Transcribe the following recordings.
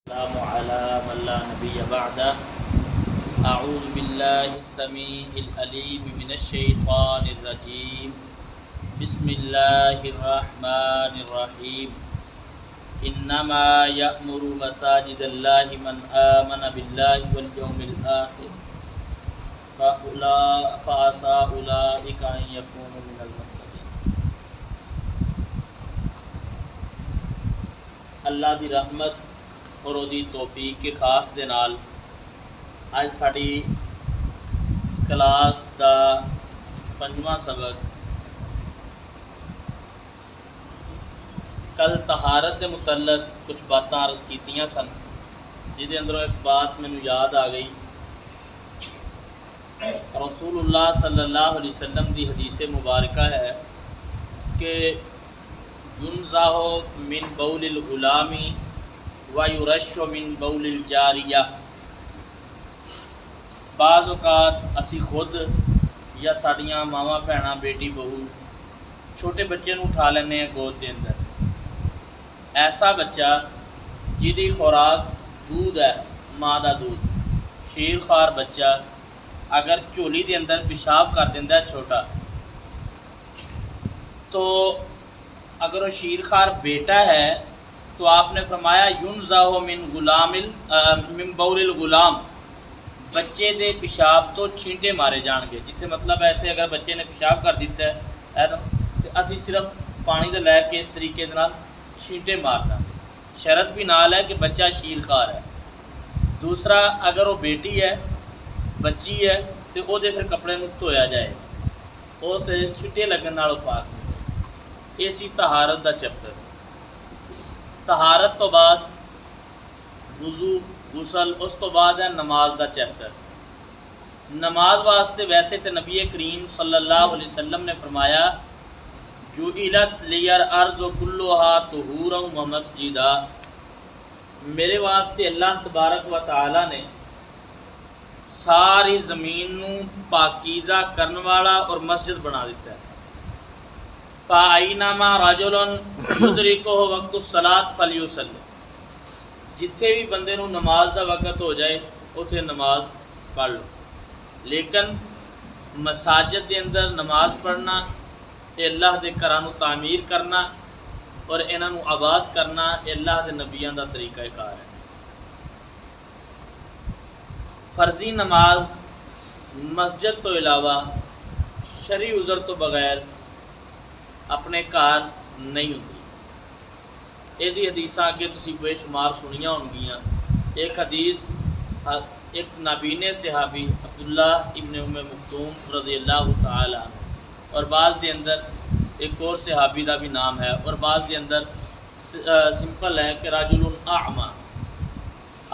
अला मन ला नबिय्य बअदा। अऊज़ु बिल्लाहि स्समीइल अलीम मिनश शैतानिर रजीम। बिस्मिल्लाहिर रहमानिर रहीम। इन्नमा यअमुरु मसाजिदल्लाहि मन आमन बिल्लाहि वल यौमिल आखिर फ़असा उलाइका अन यकूनु मिनल मुत्तक़ीन। अल्लाह दी रहमत और उहदी तौफीक के खास दे नाल अज साडी क्लास दा 5वां सबक कल तहारत के मुतल्लक कुछ बातां अर्ज कीतियां सन, जिहदे अंदरों एक बात मैनूं याद आ गई। रसूलुल्लाह सल्लल्लाहु अलैहि वसल्लम दी हदीस मुबारका है कि युनज़ाहु मिन बौलिल गुलामी व युरश्शु मिन बौलिल जारिया। बाज़ औक़ात असी खुद या साड़ियाँ मावां भैणां बेटी बहू छोटे बच्चे नूं उठा लैने गोद दे अंदर। ऐसा बच्चा जिहदी खुराक दूध है, माँ का दूध, शीर खार बच्चा अगर झोली के अंदर पेशाब कर दिंदा है छोटा, तो अगर वो शीर खार बेटा है तो आपने फरमाया युनज़ाहु मिन बौलिल गुलाम, बच्चे दे पेशाब तो छींटे मारे जाएंगे। जिथे मतलब है इत्थे अगर बच्चे ने पेशाब कर दिता है तो असी सिर्फ पानी दे लैके इस तरीके दे नाल छींटे मार देंगे। शरत भी नाल है कि बच्चा शीर खार है। दूसरा, अगर वो बेटी है, बच्ची है, तो वो फिर कपड़े में धोया जाए, उस छींटे लगन नाल पाक हो। ये सी तहारत का चैप्टर। तहारत तो बाद वज़ू गुसल, उस तो बाद है नमाज का चैप्टर। नमाज वास्ते वैसे तो नबी करीम सल्लल्लाहु अलैहि वसल्लम ने फरमाया जुइलत लियर अर्ज़ कुल्लुहा तुहूरन व मस्जिदा, मेरे वास्ते अल्लाह तबारक व तआला ने सारी ज़मीन नूं पाकीज़ा करने वाला और मस्जिद बना दिता है। फ़अय्नामा रजुलन युदरिकुहु वक़्तुस सलात फलयुसल्लि, जिथे भी बंदे नूं नमाज का वक़्त हो जाए उथे नमाज पढ़ लो। लेकिन मसाजिद के अंदर नमाज पढ़ना, अल्लाह के घरां नूं तामीर करना और इन्हां नूं आबाद करना अल्लाह के नबियां का तरीक़ाकार है। फर्जी नमाज मस्जिद तो इलावा शरी उज़र तो बगैर अपने घर नहीं होती। यदि हदीसा अगे तुसीं बेशुमार सुनिया होंगियां। एक हदीस एक नाबीने सहाबी अब्दुल्ला इब्न उम्मे मक्तूम रज़ियल्लाहु तआला और बाज़ के अंदर एक और सहाबी का भी नाम है और बाज़ के अंदर सिंपल है कि राजुलुन आमा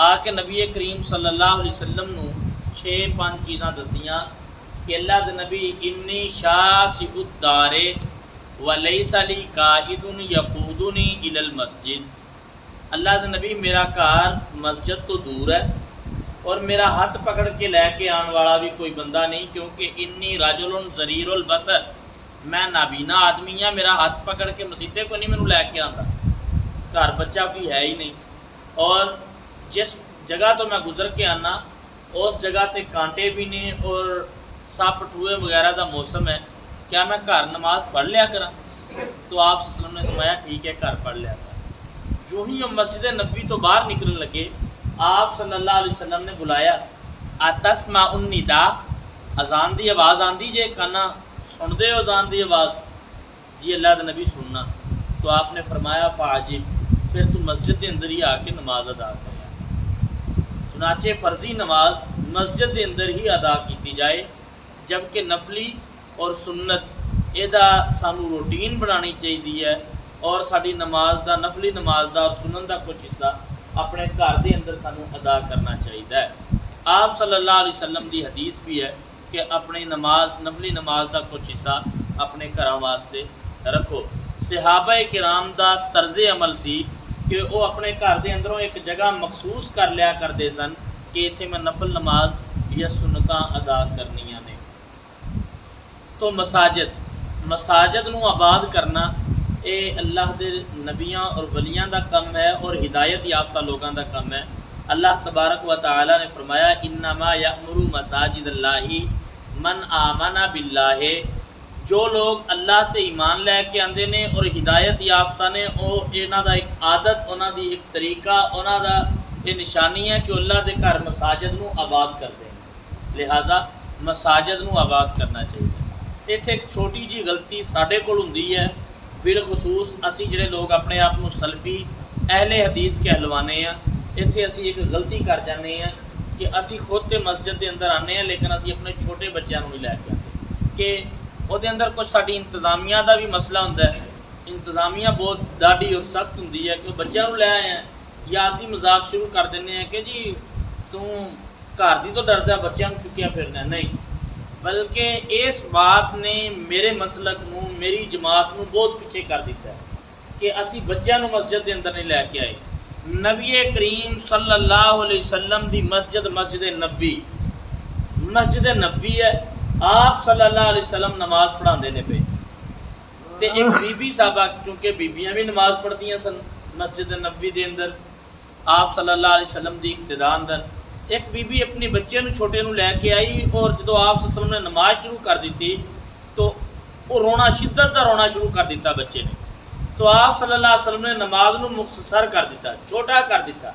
आके नबी करीम सल्लल्लाहु अलैहि वसल्लम नूं 6-5 चीज़ां दसियां कि अल्लाह दे नबी इन्नी शासिउद्दारे वलैसा ली काइदुन यकूदुनी इलल मस्जिद। अल्लाह दे नबी मेरा घर मस्जिद तो दूर है और मेरा हाथ पकड़ के लैके आने वाला भी कोई बंदा नहीं, क्योंकि इन्नी राजुलन ज़रीरुल बसर, मैं नाबीना आदमी हाँ, मेरा हाथ पकड़ के मसीते को नहीं मैनू लैके आता, घर बच्चा कोई है ही नहीं। और जिस जगह तो मैं गुजर के आना उस जगह ते कांटे भी नहीं और सप टूए वगैरह का मौसम है, क्या मैं घर नमाज पढ़ लिया करा? तो आप सल्लल्लाहु अलैहि वसल्लम ने फरमाया ठीक है, घर पढ़ लिया कर। जो ही हम मस्जिद नबी तो बाहर निकलने लगे, आप सल्लल्लाहु अलैहि वसल्लम ने बुलाया अतस्माउन निदा, अजान की आवाज़ आती जे काना सुनते हो अजान की आवाज़? जी अल्लाह के नबी सुनना। तो आपने फरमाया फाजिब, फिर तू मस्जिद के अंदर ही आके नमाज अदा कर। चुनाचे फ़र्जी नमाज मस्जिद के अंदर ही अदा की जाए, जबकि नफली और सुन्नत इहदा सानू रूटीन बनानी चाहिए है और साड़ी नमाज का, नफली नमाज का और सुनन का कुछ हिस्सा अपने घर के अंदर सानू अदा करना चाहिए है। आप सल्लल्लाहु अलैहि वसल्लम की हदीस भी है कि अपनी नमाज, नफली नमाज का कुछ हिस्सा अपने घरों वास्ते रखो। सहाबा किराम का तर्ज़े अमल सी कि वो अपने घर के अंदरों एक जगह मखसूस कर लिया करते सन कि इत्थे मैं नफल नमाज या सुन्नतां अदा करनियां ने। तो मसाजिद नूं आबाद करना ये अल्लाह के नबियाँ और वलियां का कम है और हिदायत याफ्ता लोगों का कम है। अल्लाह तबारक व तआला ने फरमाया इन्नमा यअमुरु मसाजिदल्लाहि मन आमना बिल्लाहि, जो लोग अल्लाह ते ईमान लैके आते ने और हिदायत याफ्ता ने, इन्हां दा एक आदत, उन्हां दी एक तरीका, उन्हां दा ये निशानी है कि अल्लाह के घर मसाजिद नूं आबाद करते हैं। लिहाजा मसाजिद नूं आबाद करना चाहिए। इत्थे एक छोटी जी गलती साडे कोल हुंदी है, बिलखसूस असी जिहड़े लोग अपने आप को सलफी अहले हदीस कहलवाने हैं, इत्थे असी एक गलती कर जाते हैं कि असी खुद तो मस्जिद के अंदर आने हैं लेकिन असी अपने छोटे बच्चों को नहीं लैके आते कि उहदे अंदर कुछ साडी इंतजामिया का भी मसला होंदा है। इंतजामिया बहुत डाढ़ी और सख्त होंदी है कि बच्चों को लै आए हैं, या असी मजाक शुरू कर दें कि जी तू घर दी तो डरदा बच्चों को चुक्या फिरना, नहीं, बल्कि इस बात ने मेरे मसलक नूं, मेरी जमात नूं बहुत पीछे कर दिता है कि असी बच्चों को मस्जिद के अंदर नहीं लैके आए। नबी करीम सल्लल्लाहु अलैहि वसल्लम दी मस्जिद मस्जिद नबी है। आप सल्लल्लाहु अलैहि वसल्लम नमाज पढ़ाते ने पे, तो एक बीबी साहबा, क्योंकि बीबियाँ भी नमाज पढ़दियाँ सन मस्जिद नबी के अंदर आप सल्लल्लाहु अलैहि वसल्लम की इक्तदा अंदर, एक बीबी अपने बच्चे को छोटे को लैके आई और जो आप वसल्लम ने नमाज शुरू कर दी तो वो रोना, शिद्दत का रोना शुरू कर दिता बच्चे ने। तो आप सल्लल्लाहु अलैहि वसल्लम ने नमाज को मुख्तसर कर दिता, छोटा कर दिता।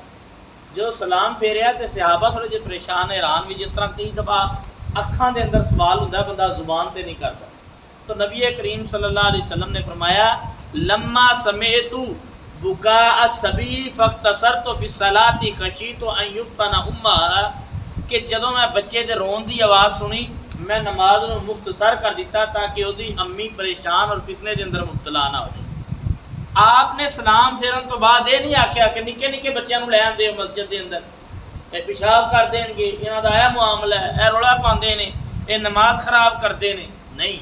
जो सलाम फेरिया तो सहाबा थोड़े जे परेशान हैरान भी, जिस तरह कई दफ़ा अखां के अंदर सवाल होंदा बंदा जुबान से नहीं करता। तो नबी करीम सल्लल्लाहु अलैहि वसल्लम ने फरमाया लम्मा समेतु बुका असबी फ़ख्तसरतु फ़ी सलाती खशीतु अन युफ्तना उम्मा, कि जदों मैं बच्चे के रोन की आवाज़ सुनी मैं नमाज को मुख्तसर कर दिता ताकि उसकी अम्मी परेशान और फितने के अंदर मुब्तला ना हो जाए। आपने सलाम फेरन तो बाद ये नहीं आख्या कि निक्के निक्के बच्चों को लै आंदे हो मस्जिद के अंदर, ये पेशाब कर देंगे, इन्हों का यह मामला है, यह रौला पाते हैं, ये नमाज खराब करते हैं। नहीं,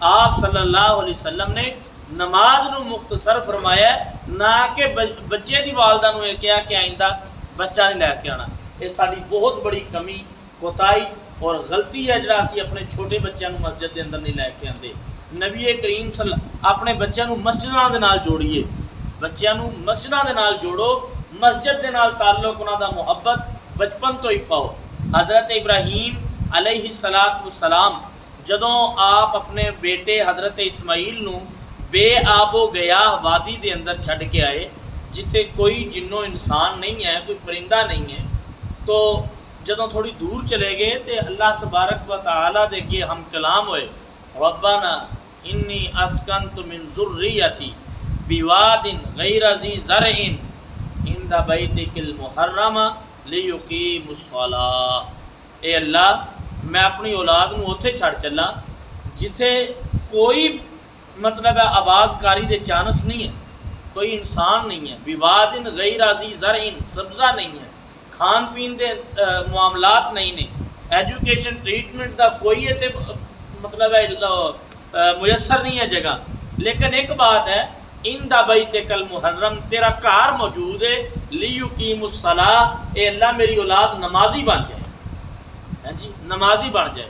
आप सल्लल्लाहु अलैहि वसल्लम ने नमाज को मुख्तसर फरमाया, ना कि बच्चे की वालदा ने कहा कि आइंदा बच्चा नहीं लैके आना। ये साड़ी बहुत बड़ी कमी, कोताही और गलती है जो असी अपने छोटे बच्चों को मस्जिद के अंदर नहीं लैके आते। नबी करीम अपने बच्चों को मस्जिदों के नाल जोड़िए, बच्चों को मस्जिदों के नाल जोड़ो, मस्जिद के नाल ताल्लुक उन्हां दा मुहब्बत बचपन तो ही पाओ। हज़रत इब्राहीम अलैहिस्सलाम जदों आप अपने बेटे हज़रत इस्माईल नूं बेआबो गया वादी के अंदर छड़ के आए, जिथे कोई जिन्नो इंसान नहीं है, कोई परिंदा नहीं है, तो जदों थोड़ी दूर चले गए तो अल्लाह तबारक व तआला दे अगे हम कलाम होए, रब्बना इन्नी अस्कनतु मिन ज़ुर्रियती बिवादिन गैर ज़ी ज़रइन इंद बैतिकिल मुहर्रम लियुकीमुस्सलाह। ए अल्लाह मैं अपनी औलाद को उत्थे छड़ चला जिथे कोई मतलब है आबादकारी के चांस नहीं है, कोई इंसान नहीं है, विवादिन गैर ज़ी ज़रइन सब्ज़ा नहीं है, खान पीन के मामलात नहीं ने, एजुकेशन ट्रीटमेंट का कोई इतने मतलब है मुयसर नहीं है जगह। लेकिन एक बात है, इन बैतिकल मुहर्रम तेरा घर मौजूद है, लियुकीमुस्सलाह, ए अल्लाह मेरी औलाद नमाजी बन जाए, हैं जी, नमाजी बन जाए।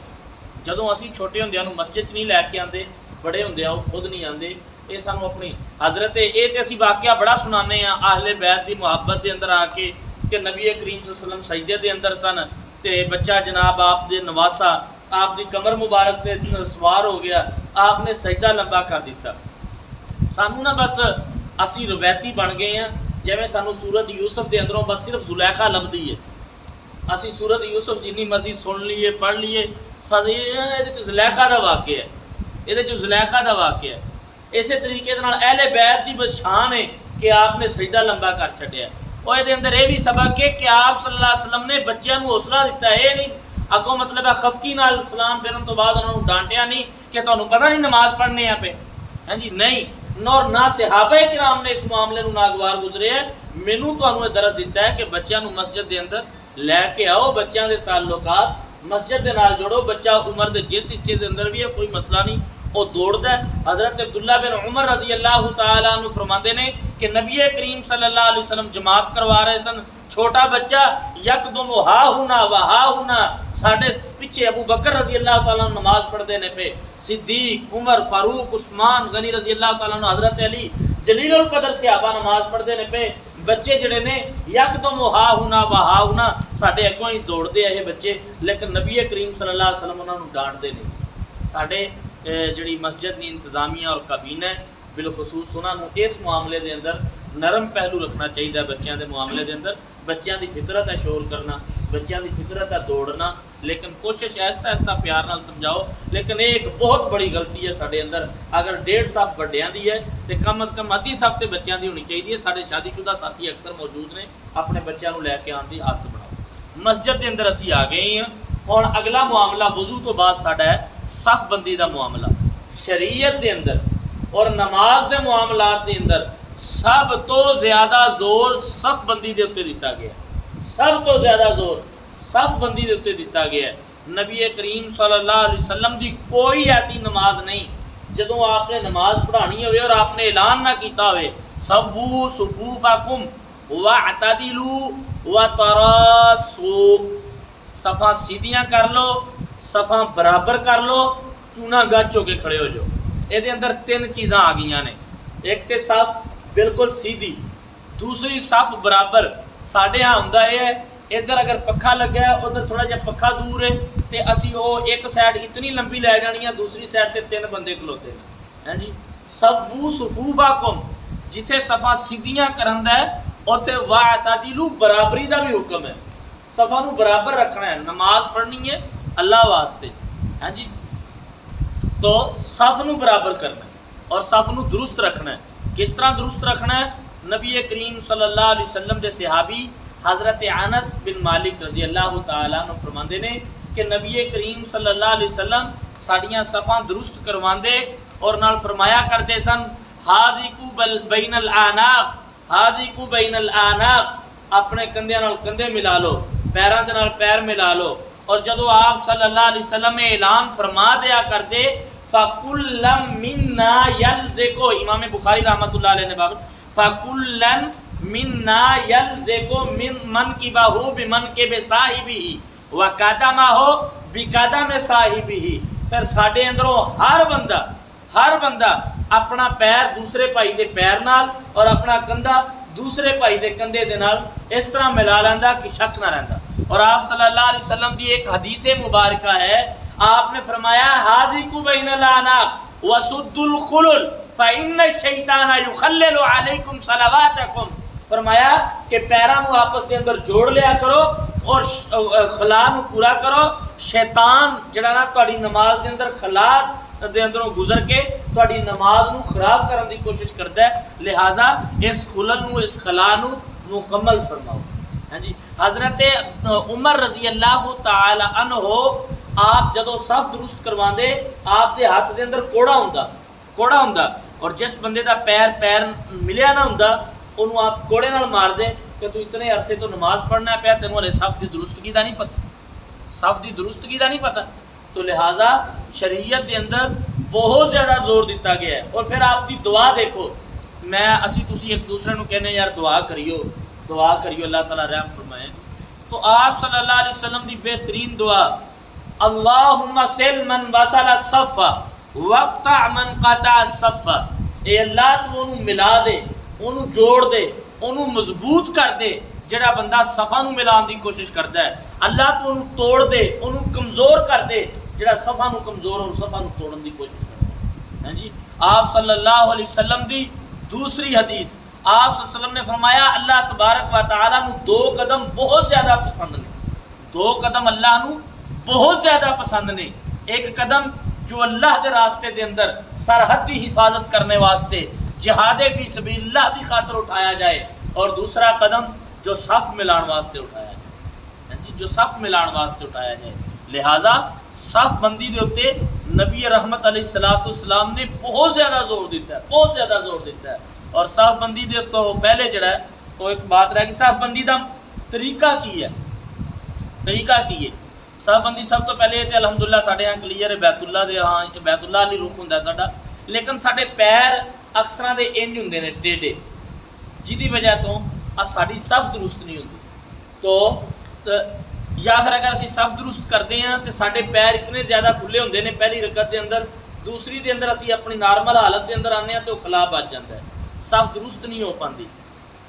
जदों असी छोटे होंदे मस्जिद नहीं लैके आते, बड़े होंदे खुद नहीं आते, ये सानू अपनी हज़रत ये तो असी वाक़या बड़ा सुनाने आहले बैत की मुहब्बत के अंदर आके कि नबी करीम सल्लल्लाहु अलैहि वसल्लम सजदे के अंदर सन तो बच्चा जनाब आप दे नवासा आपकी कमर मुबारक से सवार हो गया, आपने सजदा लंबा कर दिता। सानू ना बस असी रवायती बन गए हैं, जिवें सानू सूरत यूसुफ के अंदरों बस सिर्फ जुलैखा लभदी है, असी सूरत यूसुफ जिन्नी मर्जी सुन लीए पढ़ लीए, जुलैखा का वाक़या है, ये जुलैखा का वाक़या है। इस तरीके अहले बैत की बस शान है कि आपने सजदा लंबा कर छड्या। और ये अंदर यह भी सबक है कि आप सल्लल्लाहु अलैहि वसल्लम ने बच्चों को हौसला दिता है, नहीं अगों मतलब है खफकी नाल सलाम फेरन तो बाद उन्होंने डांटिया नहीं कि तुहानू पता नहीं नमाज पढ़ने यहाँ पे, हैं जी, नहीं, और ना सहाबा किराम ने इस मामले को नागवार गुजरे है। मैनू तुहानू ये दरस दिता है कि बच्चों को मस्जिद के अंदर लैके आओ, बच्चों के ताल्लुकात मस्जिद के नाल जोड़ो, बच्चा उम्र के जिस हिस्से के अंदर भी है कोई मसला नहीं, वो दौड़ता है। हज़रत अब्दुल्ला बिन उमर रज़ी अल्लाह तआला अन्हु फरमाते ने कि नबी करीम सल्लल्लाहु अलैहि वसल्लम जमात करवा रहे सन, छोटा बच्चा यकदम हा हुना व हा हुना, साढ़े पिछे अबू बकर रज़ी अल्लाह तआला नमाज पढ़ते ने पे, सिद्दीक, उमर, फारूक, उस्मान गनी रज़ी अल्लाह तआला, हज़रत अली जलीलुल कदर सहाबा नमाज पढ़ते ने पे, बच्चे जड़े ने यकदम हा हुना व हा हुना, साढ़े अगों ही दौड़ते हैं ये बच्चे, लेकिन नबी करीम सल्लल्लाहु अलैहि वसल्लम उन्होंने डांटते नहीं। साढ़े जी मस्जिद की इंतजामिया और काबीना बिलखसूस उन्होंने इस मामले के अंदर नरम पहलू रखना चाहिए। बच्चों के मामले के अंदर बच्चों की फितरत है शोर करना, बच्चों की फितरत है दौड़ना, लेकिन कोशिश ऐसा ऐसा प्यार नाल समझाओ। लेकिन एक बहुत बड़ी गलती है साढ़े अंदर, अगर 1.5 सफ वड्डियां दी है तो कम अज़ कम अद्धी सफ तो बच्चों की होनी चाहिए। साढ़े शादीशुदा साथी अक्सर मौजूद ने, अपने बच्चों को लैके आने की आदत बनाओ। मस्जिद के अंदर असी आ गए हैं, हुण अगला मामला वजू तो बाद साडा है सफ बंदी का मामला। शरीयत के अंदर और नमाज के मामलात के अंदर सब तो ज़्यादा जोर सफ बंदी के उत्ते दिता गया, सब तो ज़्यादा जोर सफ बंदी के उत्ते दिता गया। नबी करीम सल्लल्लाहु अलैहि वसल्लम की कोई ऐसी नमाज नहीं जदों आपने नमाज पढ़ानी हो और आपने ऐलान ना किया हो सब्बू सुफूफकुम वअतदिलू वतरासू, सफ़ा सीधियाँ कर लो, सफ़ा बराबर कर लो, चूना गच हो के खड़े हो जाओ। ये अंदर 3 चीज़ा आ गई ने, एक तो सफ बिल्कुल सीधी, दूसरी सफ बराबर। साढ़े यहाँ होंदा है इधर अगर पखा लगे उधर थोड़ा जहा पखा दूर है तो असी वो एक साइड इतनी लंबी लै जानी है, दूसरी साइड से 3 बंदे खलोते हैं जी। सब्बू सुफूफकुम, जिथे सफ़ा सीधियाँ करन दा है उत्थे वअतदिलू बराबरी का भी हुक्म है, सफ़ा नूं बराबर रखना है, नमाज पढ़नी है अल्लाह वास्ते है जी। तो सफ नूं बराबर करना है और सफ नूं दुरुस्त रखना है। किस तरह दुरुस्त रखना है? नबी करीम सल्लल्लाहु अलैहि वसल्लम के सहाबी हज़रत अनस बिन मालिक रज़ी अल्लाह तआला अन्हु फरमाते ने कि नबी करीम सल्लल्लाहु अलैहि वसल्लम साड़ियाँ सफ़ा दुरुस्त करवाते और नाल फरमाया करते सन हाज़िकू बैनल आनाक, हाज़िकू बैनल आनाक, अपने कंधे नाल कंधे मिला लो, पैरों के नाल पैर मिला लो। और जदों आप सल्लल्लाहु अलैहि वसल्लम ने ऐलान फरमा दिया करते फ़कुल्लम मिन्ना यल्ज़िको, इमाम बुखारी रहमतुल्लाह अलैह ने बाब फ़कुल्लन मिन्ना यल्ज़िको मिन मनकिबहु बिमनकिबि साहिबिही व कदमहु बिकदम साहिबिही। फिर साडे अंदरों हर बंदा अपना पैर दूसरे भाई के पैर नाल और अपना कंधा दूसरे भाई के कंधे दे नाल इस तरह मिला लैंदा कि शक ना रहिंदा। और आप सल्लल्लाहु अलैहि वसल्लम की एक हदीस मुबारक है, आपने फरमाया हाज़िकू बैनल आनाक वसुद्दुल खुलुल फ़इन्न शैतान युखल्लिलु अलैकुम सलावातकुम। फरमाया कि पैरों को आपस के अंदर जोड़ लिया करो और खला नूं पूरा करो। शैतान जिहड़ा ना तुहाडी नमाज के अंदर खला दे अंदरों गुजर के तुहाडी नमाज नूं खराब करने की कोशिश करता है, लिहाजा इस खुलन नूं इस खला नूं मुकम्मल फरमाओ। हाँ जी, हज़रत उमर रज़ी अल्लाह तआला अन्हु आप जदों सफ दुरुस्त करवाते आप दे हाथ के अंदर कोड़ा हुंदा और जिस बंदे का पैर मिलिया ना हुंदा उन्होंने आप कोड़े नाल मार दे कि तू इतने अरसे तो नमाज पढ़ना पाया, तेनों हले सफ की दुरुस्तगी का नहीं पता, सफ की दुरुस्तगी का नहीं पता। तो लिहाजा शरीयत के अंदर बहुत ज़्यादा जोर दिता गया है। और फिर आपकी दुआ देखो, मैं असी तुसी एक दूसरे को कहने यार दुआ करियो अल्लाह ताला रहम फरमाए। तो आप सल्लल्लाहु अलैहि वसल्लम की बेहतरीन दुआ अल्लाहुम्मा सिल मन वसल सफ़ा वक़्ता मन क़ता सफ़ा, ए अल्लाह तू उन्होंने मिला दे, उन्होंने जोड़ दे, उन्होंने मजबूत कर दे जिहड़ा बंदा सफ़ा नूं मिलाने की कोशिश करता है। अल्लाह तू उन्होंने तोड़ दे, उन्होंने कमज़ोर कर दे जिहड़ा सफ़ा नूं कमज़ोर और सफ़ा नूं तोड़ने की कोशिश करता है जी। आप सल्लल्लाहु अलैहि वसल्लम की दूसरी हदीस, आप सल्लल्लाहु अलैहि वसल्लम ने फरमाया अल्लाह तबारक व तआला नूं 2 कदम बहुत ज़्यादा पसंद ने, 2 कदम अल्लाह नूं बहुत ज़्यादा पसंद ने। एक कदम जो अल्लाह के रास्ते के अंदर सरहद की हिफाजत करने वास्ते जिहाद फी सबीलिल्लाह की खातर उठाया जाए और दूसरा कदम जो सफ़ मिलान वास्ते उठाया जाए जी, जो सफ़ मिलान वास्ते उठाया जाए। लिहाजा सफ़ बंदी के उत्ते नबी रहमत अलैहिस्सलाम ने बहुत ज़्यादा जोर दिता है, बहुत ज़्यादा जोर दिता है। और सफ़ बंदी के तो पहले जड़ा है वो एक बात रह गई, सफ़ बंदी का तरीका की है, तरीका की है सफबंदी सब तो पहले तो अलहमदुलिल्लाह साढ़े यहाँ क्लीयर है, बैतुल्ला दे हाँ बैतुल्ला वाली रुख होंदा साडा, लेकिन साढ़े पैर अक्सर दे इंज होंदे ने टेढ़े, जिहदी वजह तो साडी सफ दुरुस्त नहीं होंदी। तो या फिर अगर असीं सफ दुरुस्त करते हैं तो साढ़े पैर इतने ज़्यादा खुले होंदे ने पहली रकत के अंदर, दूसरी के अंदर असीं अपनी नॉर्मल हालत के अंदर आने तो खला बच जाता है, सफ दुरुस्त नहीं हो पाती।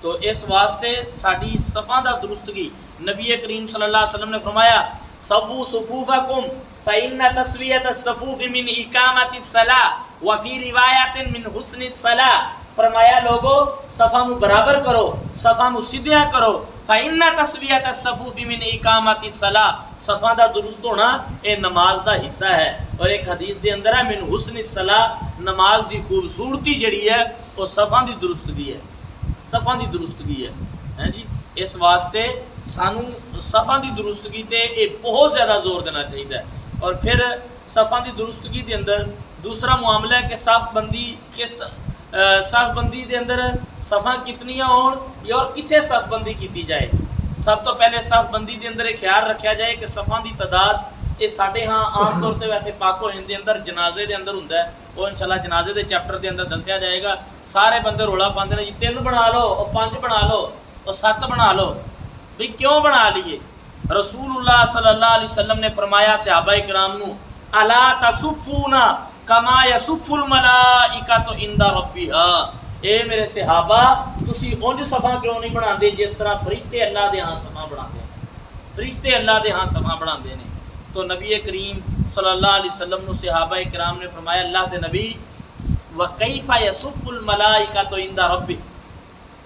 तो इस वास्ते साड़ी सफ़ा दा दुरुस्तगी नबी करीम सल्लल्लाहु अलैहि वसल्लम ने फरमाया सबू सुफूफकुम फ़इन्न तस्वियत अस्सुफूफ मिन इकामति सलाह व फी रिवायतिन मिन हुस्नि सलाह। फरमाया लोगो सफ़ा मु बराबर करो, सफ़ा मु सीधा करो, फ़इन्न तस्वियत अस्सुफूफ मिन इकामति सलाह, सफ़ा दा दुरुस्त होना ये नमाज दा हिस्सा है। और एक हदीस के अंदर है मिन हुस्नि सलाह, नमाज की खूबसूरती जिहड़ी है वो सफ़ा दी दुरुस्तगी है, सफ़ा की दुरुस्तगी है जी। इस वास्ते सानू सफ़ा की दुरुस्तगी ते बहुत ज़्यादा जोर देना चाहिए। और फिर सफ़ा की दुरुस्तगी के अंदर दूसरा मामला है कि सफ़बंदी किस सफ़बंदी के अंदर सफ़ा कितनियाँ होण और कित्थे सफ़बंदी की जाए। सब तो पहले सफ़बंदी के अंदर एक ख्याल रखा जाए कि सफ़ा की तादाद ये साढ़े हाँ आम तौर पर वैसे पाको हिंद के अंदर जनाजे के अंदर होंदा है, वो इंशाल्लाह जनाजे के चैप्टर के अंदर दसिया जाएगा। सारे बंदे रौला पाते हैं जी 3 बना लो और 5 बना लो और 7 बना लो, भाई क्यों बना लिए? रसूलुल्लाह सल्लल्लाहु अलैहि वसल्लम ने फरमाया सहाबाए किराम नू अला तसुफ़ूना कमा यसुफ़ुल मलाइकतु इंदा रब्बिहा, ए मेरे सहाबा तुसी उंज सफ़ा क्यों नहीं बनाते जिस तरह फरिश्ते अल्लाह दे यहाँ सफ़ा बनाते हैं, फरिश्ते अल्लाह दे यहाँ सफ़ा बनाते हैं। तो नबी करीम सल्लल्लाहु अलैहि वसल्लम ने सहाबाए किराम ने फरमाया अल्लाह के नबी व कैफ़ा यसुफ़ुल मलाइकतु इंदा रब्बि,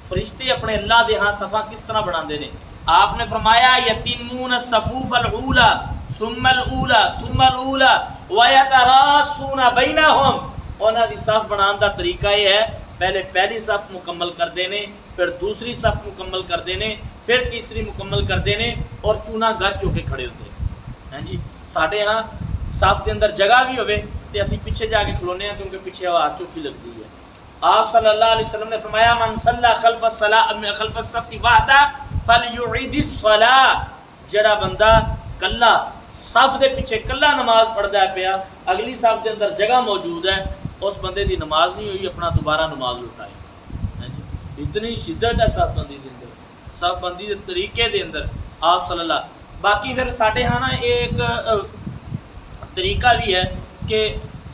फरिश्ते अपने अल्लाह दे यहाँ सफ़ा किस तरह बनाते हैं? आपने फरमाया यतिमून सफ़ूफ़ल ऊला सुम्मल ऊला सुम्मल ऊला व यतरासूना बैनहुम, उन्हां दी सफ़ बनाने का तरीका यह है पहले पहली सफ़ मुकम्मल करते हैं, फिर दूसरी सफ़ मुकम्मल करते हैं, फिर तीसरी मुकम्मल करते हैं और चूना गच होकर खड़े होते हैं जी। साढ़े यहाँ सफ़ के अंदर जगह भी होवे तो असीं पिछे जाके खलोने हैं क्योंकि पिछे आवाज़ चौखी लगती है। आप सल्लल्लाहु अलैहि वसल्लम ने फरमाया मन सल्ला खल्फ सफ़ी वाहदा फलयुईदिस सलाह, जड़ा बंदा कल्ला सफ़ के पिछे कल्ला नमाज पढ़ता है पिया, अगली सफ़ के अंदर जगह मौजूद है, उस बंदे की नमाज नहीं हुई, अपना दोबारा नमाज लौटाए। इतनी शिद्दत है सफ़बंदी के अंदर, सफ़बंदी के तरीके के अंदर आप सल्लल्लाहु। बाकी फिर साढ़े यहाँ ना एक तरीका भी है कि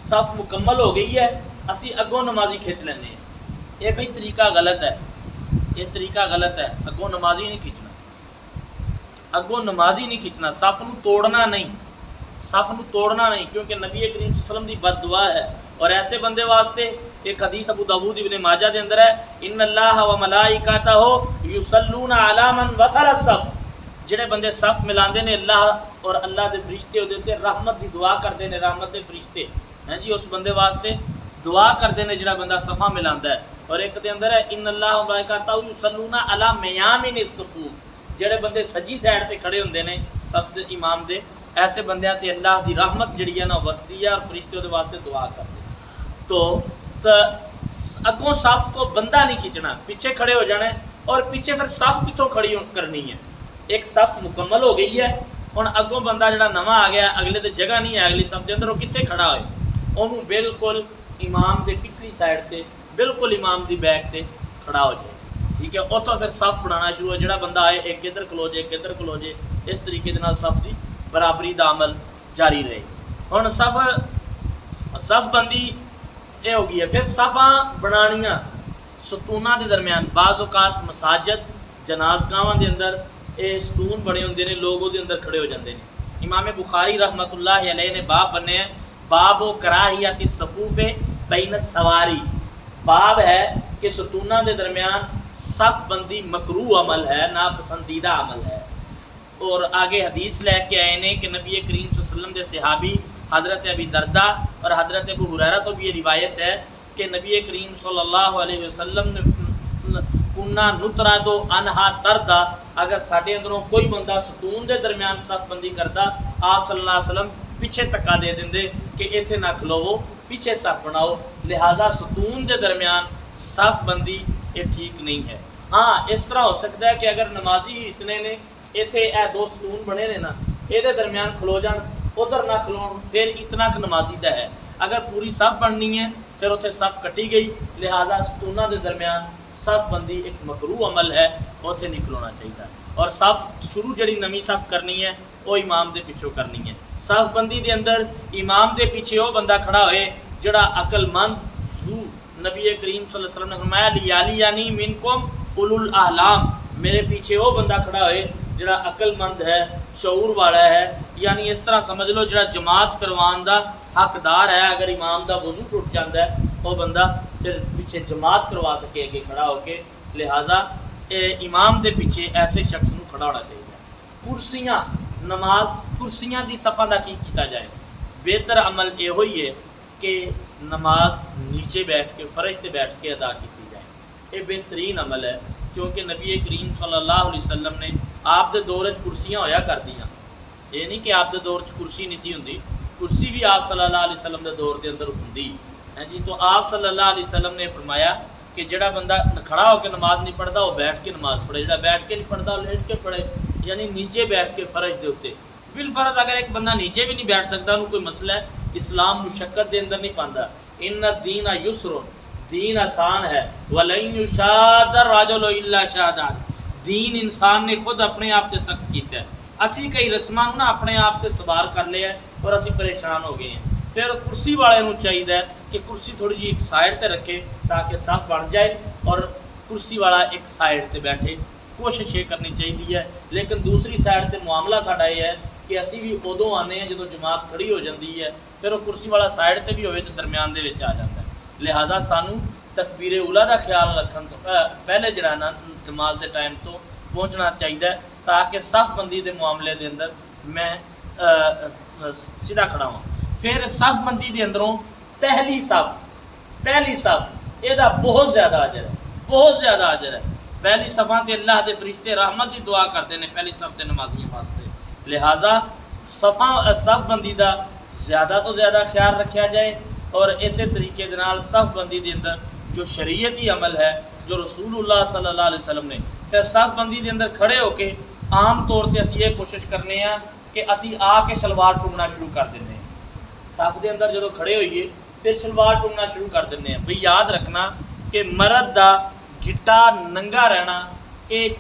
सफ़ मुकम्मल हो गई है असी अगों नमाजी खिंच लेने हैं, ये भाई तरीका गलत है, ये तरीका गलत है। अगों नमाजी नहीं खिंचना, अगों नमाजी नहीं खिंचना, सफ़ नूं तोड़ना नहीं, सफ़ नूं तोड़ना नहीं, क्योंकि नबी करीम सल्लल्लाहु अलैहि वसल्लम की बददुआ है। और ऐसे बंदे वास्ते एक हदीस अबू दाऊद इब्न माजा के अंदर है इन्नल्लाह व मलाइकतहु युसल्लूना अला मन वसल सफ़, जिहड़े बंदे सफ़ मिलाते हैं अल्लाह और अल्लाह के फरिश्ते उहदे रहमत की दुआ करते हैं, रहमत के फरिश्ते हैं जी, उस बंदे वास्ते दुआ करते हैं जिहड़ा बंदा सफ़ा मिलांदा है। और एक के अंदर है इन्नल्लाह व मलाइकतहु युसल्लूना अला मयामिनिस सफ़ूफ, जिहड़े बंदे सज्जी साइड ते खड़े होंदे ने सब दे इमाम दे, ऐसे बंदियां ते अल्लाह की रहमत जिहड़ी है ना वसदी है और फरिश्ते उहदे वास्ते दुआ करते। तो अगों सफ़ तो बंदा नहीं खिंचना, पीछे खड़े हो जाना और पीछे फिर सफ़ कितों खड़ी करनी है। एक सफ़ मुकम्मल हो गई है, हुण अगों बंदा जिहड़ा नवा आ गया, अगले तो जगह नहीं है अगली सफ़ के अंदर, वो कित्थे खड़ा होए, उन्होंने बिल्कुल इमाम के पिछली साइड से बिल्कुल इमाम की बैक से खड़ा हो जाए, ठीक है। उतों फिर सफ़ बनाना शुरू हो, जो बंदा आए एक इधर खलो जे एक इधर खलो जे, इस तरीके सफ़ की बराबरी का अमल जारी रहे। हुण सफ़बंदी ये हो गई है। फिर सफ़ा बनानियाँ सतूना के दरम्यान, बाज़ औकात मसाजद जनाज़गाहां के अंदर ये सतून बने होंगे ने, लोग वो अंदर खड़े हो जाते हैं। इमाम बुखारी रहमतुल्लाह अलैह ने बाब बने हैं बाब कराहियत सफ़ूफ़े बैन सवारी, बाब है कि सतूना के दरम्यान सफ़बंदी मकरूह अमल है, नापसंदीदा अमल है। और आगे हदीस लैके आए ने कि नबी करीम सल्लल्लाहु अलैहि वसल्लम के सहाबी हज़रत अबी दरदा और हज़रत अबू हुरैरा तो भी ये रिवायत है कि नबी करीम सल्लल्लाहु अलैहि वसल्लम ने कुन्ना नुतरा दो अनहा तरदा, अगर साढ़े अंदरों कोई बंदा सतून के दरम्यान सफ़बंदी करता, आप सल्लल्लाहु अलैहि वसल्लम पीछे धक्का दे देंगे कि इत्थे ना खलोवो, पीछे सफ़ बनाओ। लिहाजा सतून के दरम्यान सफ़बंदी ये ठीक नहीं है। हाँ, इस तरह हो सकता है कि अगर नमाजी इतने ने इत्थे ए 2 सतून बने ने ना, ये दरम्यान खलो जान, उधर ना खलोन, फिर इतना क नमाजी दा है। अगर पूरी सफ बननी है फिर उत्थे सफ कटी गई, लिहाजा सतूना के दरम्यान सफ बंदी एक मकरू अमल है, उत्थे नहीं खलोना चाहिए। और सफ शुरू जी नवी सफ करनी है वो इमाम के पिछों करनी है। सफ बंदी के अंदर इमाम के पीछे वो बंदा खड़ा होए जड़ा अकलमंद जू, नबी करीम सल्लल्लाहु अलैहि वसल्लम ने फरमाया लियाली यानी मिनकुम उलुल आहलाम, मेरे पीछे वो बंदा खड़ा होए जड़ा अकलमंद है, शऊर वाला है, यानी इस तरह समझ लो जड़ा जमात करवाने का हकदार है। अगर इमाम का वजू टुट जाता है वो बंदा फिर पीछे जमात करवा सके अगे खड़ा होके, लिहाजा इमाम के पीछे ऐसे शख्स को खड़ा होना चाहिए। कुर्सियाँ, नमाज कुर्सियाँ की सफ़ा का की किया जाए, बेहतर अमल यो ही है कि नमाज नीचे बैठ के फर्श पर बैठ के अदा की जाए, ये बेहतरीन अमल है। क्योंकि नबी करीम सल्लल्लाहु अलैहि वसल्लम ने आप दे दौर कुर्सियाँ होया कर दियाँ, ये नहीं कि आप दे दौर कुर्सी नहीं सी हुंदी, कुर्सी भी आप सल्लल्लाहु अलैहि वसल्लम के दौर के अंदर होंदी है जी। तो आप सल्लल्लाहु अलैहि वसल्लम ने फरमाया कि जड़ा बंदा खड़ा होकर नमाज नहीं पढ़ता वो बैठ के नमाज पढ़े, जड़ा बैठ के नहीं पढ़ता वो लेट के पढ़े, यानी नीचे बैठ के फर्श के उत्ते। बिलफर्ज अगर एक बंदा नीचे भी नहीं बैठ सकता उन्होंने कोई मसला है, इस्लाम मुशक्कत के अंदर नहीं पाता। इन्ना दीन युस्र, दीन आसान है, वलन युशादर राजुल इल्ला शादा, दीन इंसान ने खुद अपने आप से सख्त किया है। असी कई रस्मां ना अपने आप से सवार कर लिया और असी परेशान हो गए हैं। फिर कुर्सी वाले को चाहिए कि कुर्सी थोड़ी जी एक साइड पर रखे ताकि साफ बन जाए और कुर्सी वाला एक साइड पर बैठे, कोशिश ये करनी चाहिए है। लेकिन दूसरी साइड पर मामला साडा ये है कि असी भी उदों आने हैं जो जमात खड़ी हो जाती है, फिर वो कुर्सी वाला साइड पर भी हो तो दरम्यान दे विच आ जाता है। लिहाजा सानू तकबीर उला का ख्याल रखने तो पहले जरा ना नमाज के टाइम तो पहुँचना चाहिए ताकि सफ बंदी के मामले के अंदर मैं सीधा खड़ा हूँ। फिर सफ बंदी के अंदरों पहली सफ यदा बहुत ज़्यादा अजर है, बहुत ज़्यादा अजर है। पहली सफ़ा से अल्लाह के फरिश्ते रहमत की दुआ करते हैं पहली सफ के नमाजियों वास्ते। लिहाजा सफ बंदी का ज़्यादा तो ज़्यादा ख्याल रखा जाए और इस तरीके के नाल सफ बंदी के अंदर जो शरीयती अमल है जो रसूलुल्लाह सल्लल्लाहु अलैहि वसल्लम ने, फिर सफ बंदी के अंदर खड़े होके आम तौर पर असी ये कोशिश करने कि असी आके शलवार टुंगना शुरू कर दें। सफ के अंदर जो खड़े होइए फिर शलवार टुंगना शुरू कर दें। बई याद रखना कि मर्द का गिट्टा नंगा रहना, ये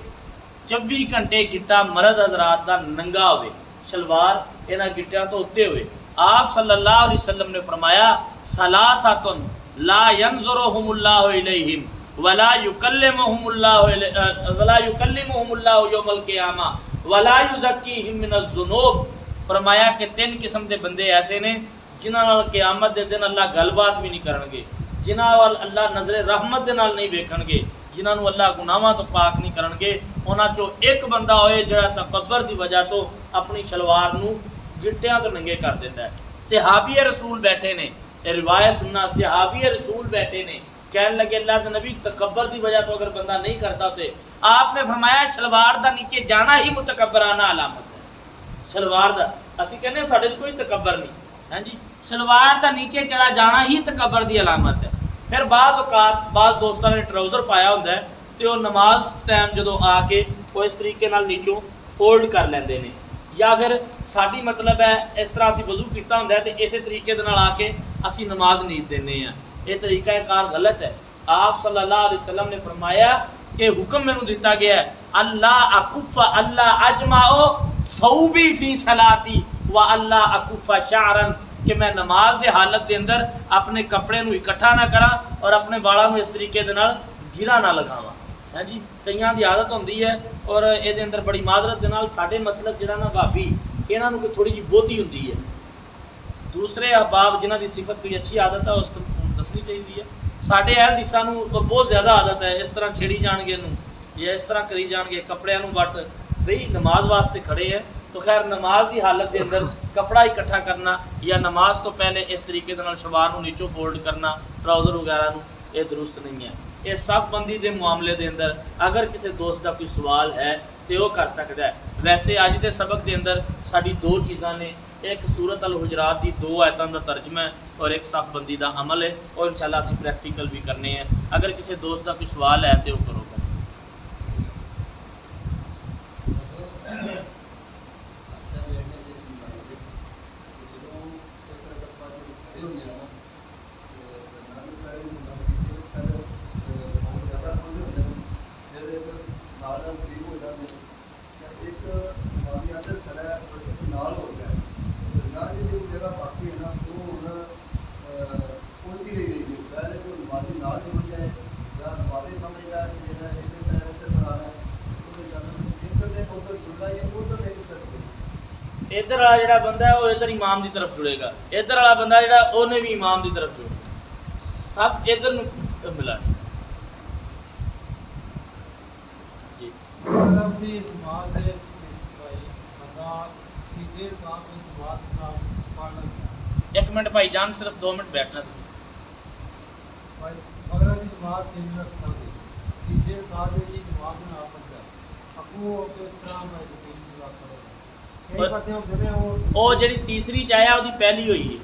24 घंटे गिट्टा मर्द हजरात का नंगा हो, शलवार इन्हां गिट्टियां तो उत्ते हुए। आप सल्लल्लाहु अलैहि वसल्लम ने फरमाया सलासातुन ला यंजुरुहुमुल्लाहु इलैहिम वला युकल्लिमुहुमुल्लाहु यौमल क़ियामा वला युज़क्कीहिम मिनज़्ज़ुनूब। फरमाया कि 3 किस्म के बंदे ऐसे ने जिन्हां नाल क़यामत के दिन अल्लाह गलबात भी नहीं करनगे, जिन्हां वाल अल्लाह नज़रे रहमत दे नाल नहीं वेखणगे, जिन्हां नूं अल्लाह गुनाहां तो पाक नहीं करनगे। उन्हां चों एक बंदा होए जिहड़ा तकब्बर की वजह तो अपनी शलवार नूं गिट्टियां तो नंगे कर देता है। सहाबी रसूल बैठे ने, रिवायत सुनना, सहाबी रसूल बैठे ने, कहने लगे अल्लाह के नबी तकब्बर की वजह तो अगर बंदा नहीं करता तो आपने फरमाया शलवार का नीचे जाना ही मुतकब्बराना अलामत है। शलवार का असी कहने साढ़े कोई तकब्बर नहीं है जी, शलवार का नीचे चला जाना ही तकब्बर की अलामत है। फिर बाज़ दोस्तों ने ट्राउज़र पाया होंदा है तो नमाज टाइम जो आके वो इस तरीके नाल नीचों फोल्ड कर लेंदे ने, या फिर साडी मतलब है इस तरह असी वजू किया होंदा है तो इस तरीके दे नाल आके असी नमाज नीत देने हैं। ये तरीका कार गलत है। आप सल्लल्लाहु अलैहि वसल्लम ने फरमाया कि हुक्म मैनू दिता गया है अल्लाह अकुफ़ा अल्लाह अजमाओ सऊबी फी सलाती व अल्लाह अकुफ़ा शारन, कि मैं नमाज के हालत के अंदर अपने कपड़े नू इकट्ठा ना करा और अपने बालों में इस तरीके दे नाल गिरा ना लगावा है जी। कईयां दी आदत होंदी है और ये अंदर बड़ी माजरत के नाल साडे मसलक जिहड़ा ना भाभी इन्हां नूं थोड़ी जी बोधी होंदी है। दूसरे अहबाब जिन्हां दी सिफत कोई अच्छी आदत है उस दसनी चाहिए है। साडे अहल दिसां नूं तो बहुत ज़्यादा आदत है इस तरह छेड़ी जाणगे नूं या इस तरह करी जाणगे कपड़ियां नूं वट, बई नमाज वास्ते खड़े हैं तो खैर नमाज की हालत के अंदर कपड़ा इकट्ठा करना या नमाज तो पहले इस तरीके के शलवार को नीचों फोल्ड करना ट्राउज़र वगैरह ये दुरुस्त नहीं है। ये सफ बंदी के मामले के अंदर अगर किसी दोस्त का कोई सवाल है तो वह कर सकता है। वैसे अज के सबक के अंदर साड़ी 2 चीज़ां ने, एक सूरत अल हुजरात की 2 आयतों का तर्जमा है और एक सफ बंदी का अमल है और इंशाल्लाह असीं प्रैक्टिकल भी करने हैं। अगर किसी दोस्त का कोई सवाल है तो वह करो। इधर वाला जिहड़ा बंदा है वो इधर इमाम की तरफ जुड़ेगा, इधर वाला बंदा जिहड़ा उन्हें भी इमाम की तरफ जुड़ेगा, सब इधर नूं मिला जी। एक मिनट भाई जान, सिर्फ 2 मिनट बैठना तुम। वो जी तीसरी चाहे वो पहली हुई है,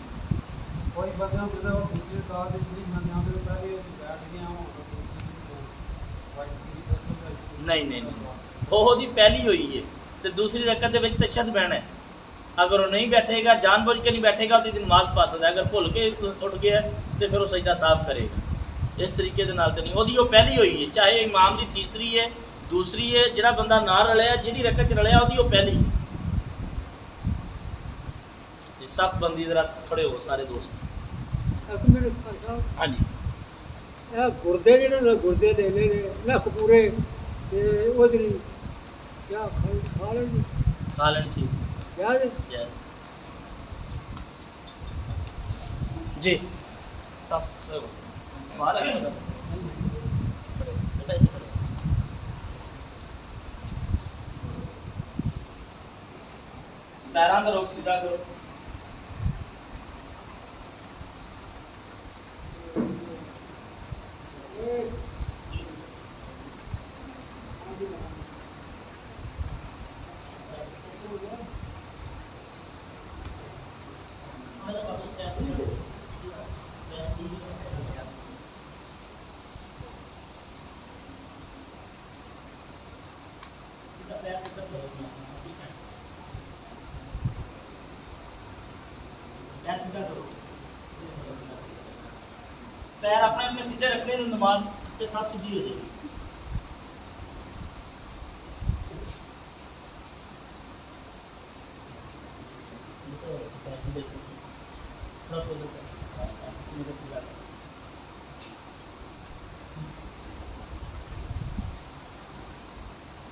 नहीं नहीं वो पहली हुई है तो दूसरी रकत के तशद बहना है। अगर वो नहीं बैठेगा, जानबूझ के नहीं बैठेगा तो नमाज फासद है, अगर भुल के उठ गया तो फिर वो सजदा साफ करेगा। इस तरीके के नाल तो नहीं, वो पहली हुई है, चाहे इमाम की तीसरी है दूसरी है, जिहड़ा बंदा ना रलिया जिहड़ी रकत च रलिया वो पहली। सफ बंदी जरा खड़े हो सारे दोस्त। हाँ जी, गुर्दे जिहड़े गुर्दे लेने ने नक पूरे ते ओदरी क्या खा लेनी ठीक याद जी। सफ सवाल है पैरां दा रुख सीधा करो। पैर अपने अपने सीधे रखने, नमाज के साथ सीधी हो जाएगी।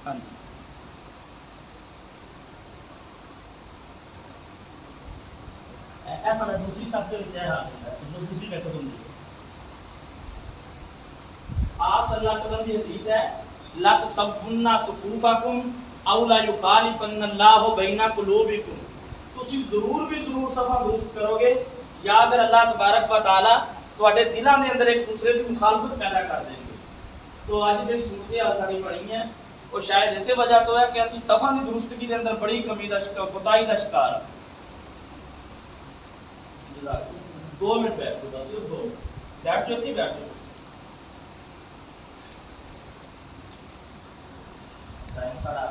हाँ जी, ऐसा दूसरी साथ के विच है, जो दूसरी रकत होती है। आप सल्लल्लाहु अलैहि वसल्लम की हदीस है, ला तसब्बुन्ना सुफूफकुम औ ला युखालिफन्नल्लाहु बैना कुलूबिकुम, तुसी जरूर भी जरूर सफा दुरुस्त करोगे या फिर अल्लाह तबारक व तआला ਤੁਹਾਡੇ दिलों के अंदर एक दूसरे की मुखालफत पैदा कर देंगे। तो आज जी सूरत हाल सारी बनी है वो शायद इस वजह तो है कि असं सफा की दुरुस्तगी के अंदर बड़ी कमी का कोताही का शिकार। 2 मिनट बैठ जाओ, सिर्फ 2 बैठ जाओ, थी बैठ जाओ। टाइम सारा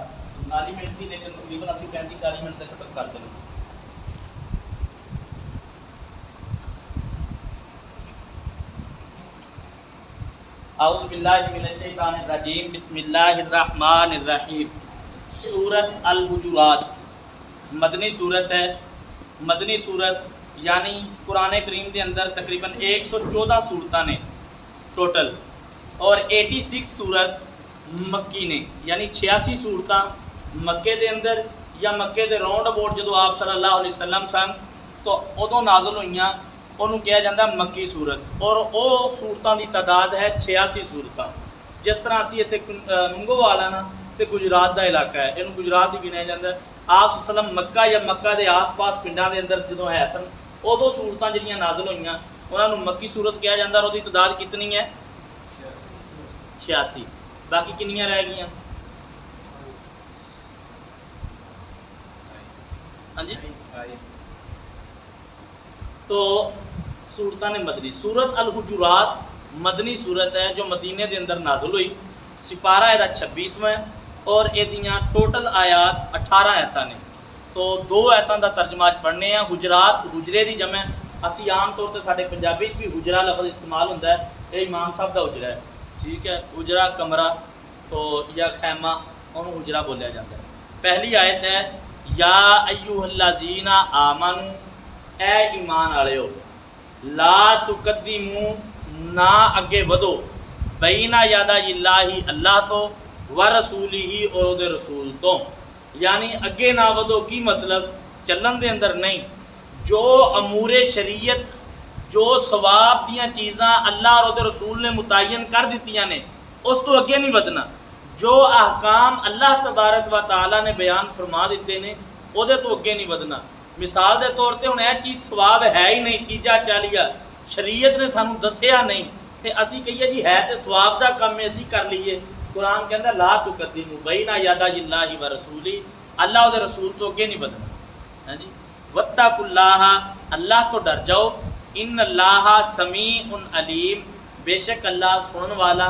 40 मिनट सी, लेकिन तकरीबन असं 35-40 मिनट तक खत्म कर देंगे। औज़ु बिल्लाहि मिनश शैतानिर रजीम, बिस्मिल्लाहिर रहमानिर रहीम। सूरत अल हुजुरात मदनी सूरत है। मदनी सूरत यानी कुरान करीम के अंदर तकरीबन 114 सूरतां ने टोटल, और 86 सूरत मक्की ने, यानी 86 सूरतां मक्के के अंदर या मक्के के राउंड अबाउट जो आप सल्लल्लाहु अलैहि वसल्लम सन तो उदों नाज़िल होईयां, उन्होंने कहा जाता मक्की सूरत। और वो सूरतों की तादाद है 86 सूरतां। जिस तरह असी इत्थे मंगोवाल है ना, तो गुजरात का इलाका है, इन्हूं गुजरात ही गिनिया जाता है। आप सल्लम मक्का या मक्का के आस पास पिंडों के अंदर जो है सन, उदों सूरतां जिहड़ियां नाज़िल होईयां उन्होंने मक्की सूरत कहा जाता है। और उसकी तादाद कितनी है? 86। बाकी कितनियां रह गई? हाँ जी, तो सूरतां ने मदनी। सूरत अल हुजुरात मदनी सूरत है जो मदीने के अंदर नाजुल हुई। सिपारा इसका 26वां और एदियां टोटल आयात 18 आयतां ने। तो 2 आयतां का तर्जमा पढ़ने हैं। हुजरात हुजरे की जमा, असी आम तौर पर साढ़े पंजाबी भी हुजरा लफ्ज़ इस्तेमाल होता है, ये इमाम साहब का हुजरा है, ठीक है। हुजरा कमरा तो या खैमा, उन्होंने हुजरा बोलिया जाता है। पहली आयत है, या अय्युहल्लज़ीना आमनू, ए ईमान वालियो, ला तुकद्दिमू, ना अगे वधो, बैना यादा इल्लाही, अल्लाह तो, व रसूली ही, और उहदे रसूल तो। यानी अगे ना वधो की मतलब चलन दे अंदर नहीं, जो अमूरे शरीयत जो सवाब दियाँ चीज़ां अल्लाह और उहदे रसूल ने मुतयन कर दित्तियां ने उस तो अगे नहीं वधना। जो अहकाम अल्लाह तबारक व तआला ने बयान फरमा दिते ने उहदे तो अगे नहीं वधना। मिसाल के तौर पर हुण यह चीज़ सवाब है ही नहीं, तीजा चालिया शरीयत ने सानू दसिया नहीं, तो असी कहिए जी है तो सवाब का काम है असी कर लीए। कुरान कहता ला तुकद्दिमू बैना यदाइल्लाहि व रसूली, अल्लाह और रसूल तो अगे नहीं बढ़ना है जी। वत्तकुल्लाह, अल्लाह तो डर जाओ, इन अल्लाह समीउन अलीम, बेशक अल्लाह सुनने वाला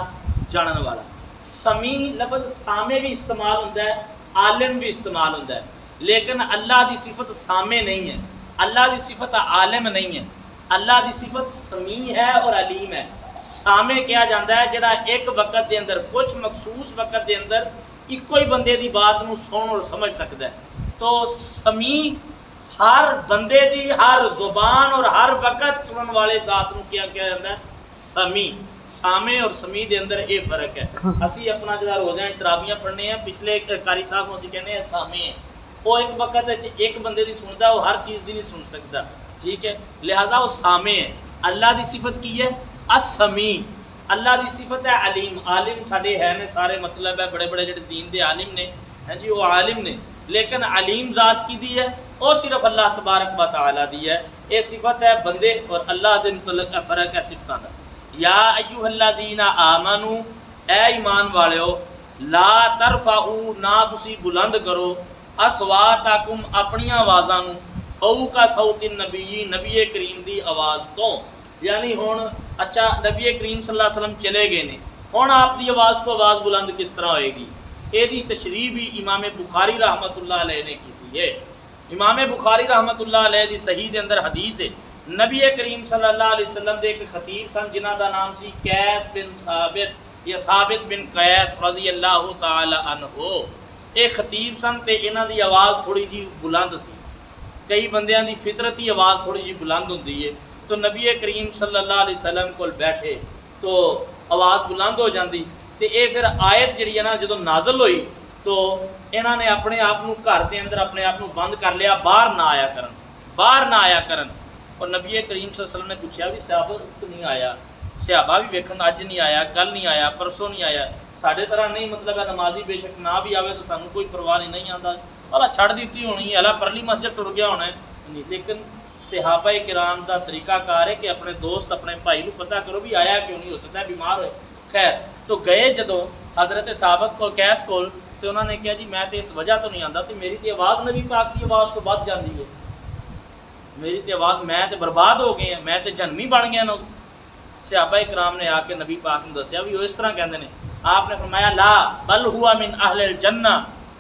जानन वाला। समी लफ्ज़ सामे भी इस्तेमाल होता है, आलिम भी इस्तेमाल होता है, लेकिन अल्लाह की सिफत सामे नहीं है, अल्लाह की सिफत आलिम नहीं है, अल्लाह की सिफत समी है और अलीम है। सामे कहा जाता है जिहड़ा एक वक्त के अंदर कुछ मखसूस वक्त के अंदर इको ही बंदे की बात को सुन और समझ सकता है। तो समी हर बंदे की हर जुबान और हर वक्त सुनने वाले जात को क्या किया जाता है, समी। सामे और समी के अंदर ये फर्क है। असी अपना जो रोज़ाना तरावियाँ पढ़ने हैं, पिछले कारी साहब को असी कहने हैं सामे है, वो एक वक्त एक बंदे की सुनता, वो हर चीज़ की नहीं सुन सकता, ठीक है, लिहाजा वो सामे है। अल्लाह की सिफत की है असमी, अल्लाह की सिफत है अलीम। आलिम साढ़े है ने सारे, मतलब है बड़े बड़े जो दीन के आलिम ने हैं जी, वो आलिम ने, लेकिन अलीम ज़ात की दी है वो सिर्फ अल्लाह तबारक व तआला दी है। ये सिफत है बंदे और अल्लाह के मुतल्लिक़ फ़र्क है सिफतों का। या अय्युहल्लज़ीना आमनू, ए ईमान वालिओ, ला तरफ़ाऊ, ना तुसी बुलंद करो, अस्वाताकुम, अपनियां आवाज़ां नूं, फौका सौतिन नबी, नबी करीम की आवाज़ तो। यानी हुण अच्छा नबी करीम सल्लल्लाहु अलैहि वसल्लम चले गए ने, हुण आपकी आवाज़ को आवाज़ बुलंद किस तरह होएगी? ਇਹਦੀ तशरीह भी इमाम बुखारी रहमतुल्लाह अलैह ने की है। इमाम बुखारी रहमतुल्लाह अलैह की सही के अंदर हदीस है, नबी करीम सल्लल्लाहु अलैहि वसल्लम के एक खतीब सन जिन्हां दा नाम सी कैस बिन साबित या साबित बिन कैस रज़ी अल्लाह तआला अन्हु। ये खतीब सन ते इन्हां दी आवाज़ थोड़ी जी बुलंद सी, कई बंदियां दी फितरत ही आवाज़ थोड़ी जी बुलंद होंदी है। तो नबी करीम सल्लल्लाहु अलैहि वसल्लम कोल बैठे तो आवाज़ बुलंद हो जाती। तो ये फिर आयत जी है ना जो नाजल हुई तो इन्होंने अपने आप को घर के अंदर अपने आप को बंद कर लिया, बाहर ना आया करन, बाहर ना आया करन। और नबी करीम सल्लल्लाहु अलैहि वसल्लम ने पूछा भी सहाबा नहीं आया, सहाबा भी वेखन अज नहीं आया, कल नहीं आया, परसों नहीं आया, साढ़े तरह नहीं, मतलब है नमाजी बेशक ना भी आवे तो सानू कोई परवाह नहीं आता, भला छड़ दी होनी है, अला परली मस्जिद टुर गया होना है। लेकिन सहाबा किराम का तरीकाकार है कि अपने दोस्त अपने भाई को पता करो भी आया क्यों नहीं, हो सकता है बीमार हो। खैर तो गए जदों हज़रत साबित को कैस कोल तो उन्होंने कहा जी मैं तो इस वजह तो नहीं आता, तो मेरी तो आवाज़ नबी पाक की आवाज़ तो बच जाती है, मेरी तो आवाज़, मैं तो बर्बाद हो गए हैं, मैं तो जन्मी बन गया ना। सहाबा इकराम ने आके नबी पाक ने दसिया भी वो इस तरह कहते हैं। आपने फरमाया ला बल हुआ मिन अहलिल जन्ना,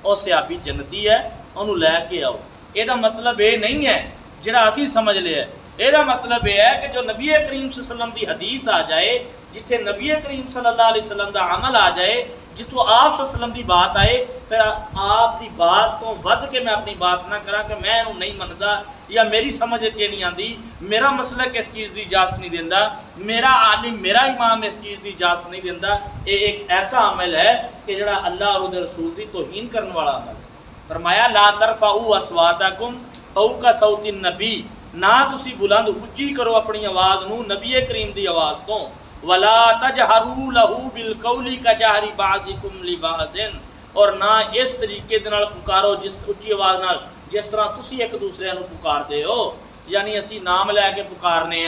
और सहाबी जन्नती है, उन्होंने लैके आओ। यदा मतलब ये नहीं है जिहड़ा असी समझ लिया, यदा मतलब यह है कि जो नबी करीम सल्लल्लाहु अलैहि वसल्लम की हदीस आ जाए, जिथे नबी करीम सल्लल्लाहु अलैहि वसल्लम का अमल आ जाए, जितों आप वसल्लम की बात आए, फिर आप की बात तो वध के मैं अपनी बात ना करा कि मैं इन्हूं नहीं मनदा या मेरी समझ नहीं आती, मेरा मसलक इस चीज़ की इजाजत नहीं देता, मेरा आलिम मेरा इमाम इस चीज़ की इजाजत नहीं देता। ये एक ऐसा अमल है कि जिहड़ा अल्लाह और उहदे रसूल की तौहीन करने वाला अमल। फरमाया ला तरफ़ाऊ अस्वाताकुम फौका सौतिन नबी, ना तुसी बुलंद उच्ची करो अपनी आवाज़ नूं नबी करीम की आवाज़ तो, वला तजहरू लहू बिल कौली का जहरी बाज़िकुम लि बाज़िन, और ना इस तरीके दे नाल पुकारो जिस उच्ची आवाज़ नाल जिस तरह तुसी एक दूसरे को पुकारते हो, यानी असी नाम लैके पुकारने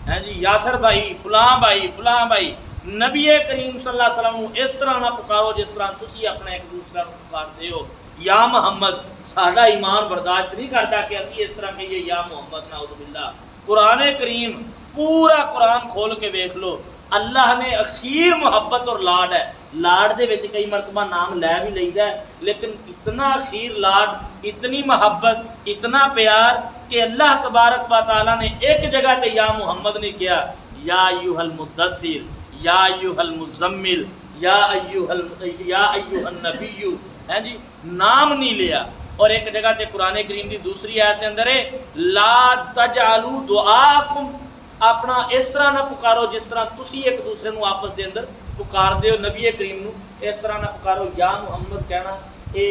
हैं जी यासर भाई फलां भाई फलां भाई। नबी करीम सल्लल्लाहु अलैहि वसल्लम इस तरह ना पुकारो जिस तरह तुसी अपने एक दूसरे को पुकारते हो। या मोहम्मद, साडा ईमान बर्दाश्त नहीं करता कि असी इस तरह कहिए या मोहम्मद, नाउज़ुबिल्लाह। कुरान करीम पूरा कुरान खोल के वेख लो, अल्लाह ने अखीर मुहब्बत और लाड है, लाड दे विच कई मरतबा नाम लै भी लईदा है, लेकिन इतना अखीर लाड, इतनी मोहब्बत, इतना प्यार कि अल्लाह तबारक व तआला ने एक जगह ते या मोहम्मद ने किया, या अय्युहल मुद्दस्सिर, या अय्युहल मुज़म्मिल, या अय्युहन नबिय्यु, है जी, नाम नहीं लिया। और एक जगह ते कुरान करीम की दूसरी आयत के अंदर है ला तजअलू दुआकुम, अपना इस तरह ना पुकारो जिस तरह तुसी एक दूसरे को आपस के अंदर पुकारते हो। नबी करीम नूं इस तरह ना पुकारो, या मुहम्मद कहना ये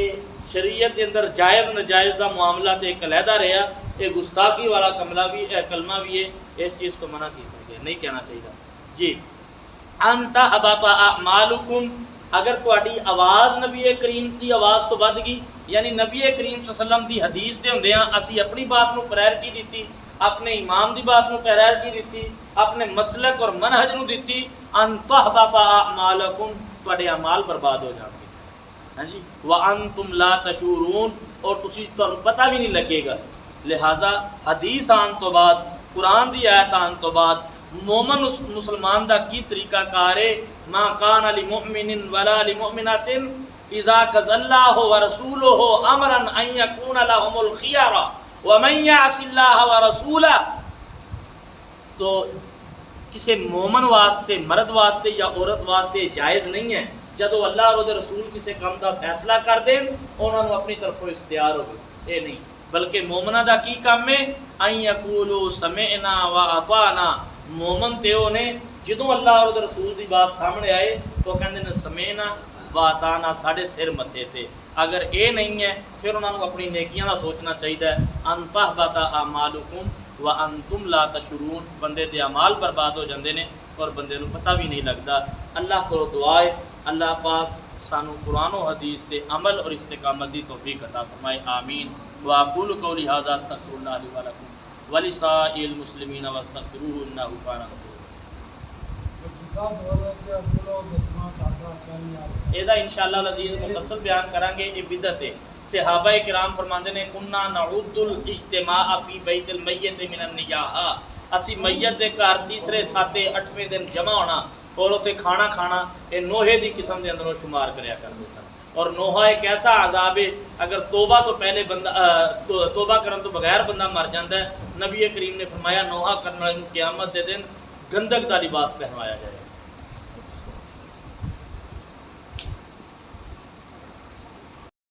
शरीयत के अंदर जायज़ नजायज़ का मामला तो एक अलहदा रहा, ये गुस्ताखी वाला कलमा भी है, इस चीज़ को मना किया, नहीं कहना चाहिए जी। अंता अबाता मालुकुम, अगर तुहाडी आवाज़ नबी करीम की आवाज़ तो वध गई, यानी नबी करीम सल्लम की हदीस के होंदे असी अपनी बात को प्रायरिटी दी, अपने इमाम की बात को प्रायरिटी दी, अपने मसलक और मनहज को दी, अंता अबाता मालकुम, तुहाडे अमाल बर्बाद हो जाएंगे। हाँ जी, व अंतुम ला तशूरून, और तुसी तुहानू पता भी नहीं लगेगा। लिहाजा हदीस आन तो बाद, कुरान की आयत आन तो बाद मोमन उस मुसलमान का की तरीका कार है, मा कान अली मुमिनिन वला अली मुमिनातिन इज़ा कज़ल्लाहु व रसूलुहु अमरन अन यकून लहुमुल खियरा व मन यअसिल्लाह व रसूला। तो किसी मोमन वास्ते, मर्द वास्ते या औरत वास्ते जायज़ नहीं है जदों अल्लाह और उसदे रसूल किसी काम का फैसला कर देन उन्होंने अपनी तरफों इख्तियार हो, ये नहीं, बल्कि मोमना का की काम है अन यकूलू समिअना व अताना। मोमन ते ने जो अल्लाह और रसूल की बात सामने आए तो कहते समेना व अताना, साढ़े सिर मत्थे थे। अगर ये नहीं है फिर उन्होंने अपनी नेकियां का सोचना चाहिए। अनतहबता आमालुकुम व अंतुम ला तशुरून, बंदे के अमाल बर्बाद हो जाते हैं और बंदे को पता भी नहीं लगता। अल्लाह को दुआ है अल्लाह पाक सानू कुरान और हदीस के अमल और इस्तिकामत की तौफीक अता फरमाए, आमीन। व अक़ूलु क़ौली हाज़ा अस्तग़फ़िरुल्लाह ली व लकुम व लिसाइरिल मुस्लिमीन वस्तग़फ़िरूहु इन्नहु कान एदा इंशाअल्लाह अज़ीज़ मुफस्सल बयान करांगे। ये बिदअत है। सहाबा किराम फरमाते ने कुन्ना नउद्दुल इज्तिमाअ फी बैतिल मय्यत मिनन नियाह, असी मैयत के घर तीसरे साते 8वें दिन जमा होना और उत्थे खाना खाना ये नोहे की किस्म के अंदरों शुमार करया करते सन। और नोहा एक ऐसा आदाब है, अगर तोबा तो पहले बंदा तोबा करने तो बगैर बंदा मर जाता है, नबी करीम ने फरमाया नोहा करने वाले क़यामत के दिन गंदक का लिबास पहनवाया जाएगा।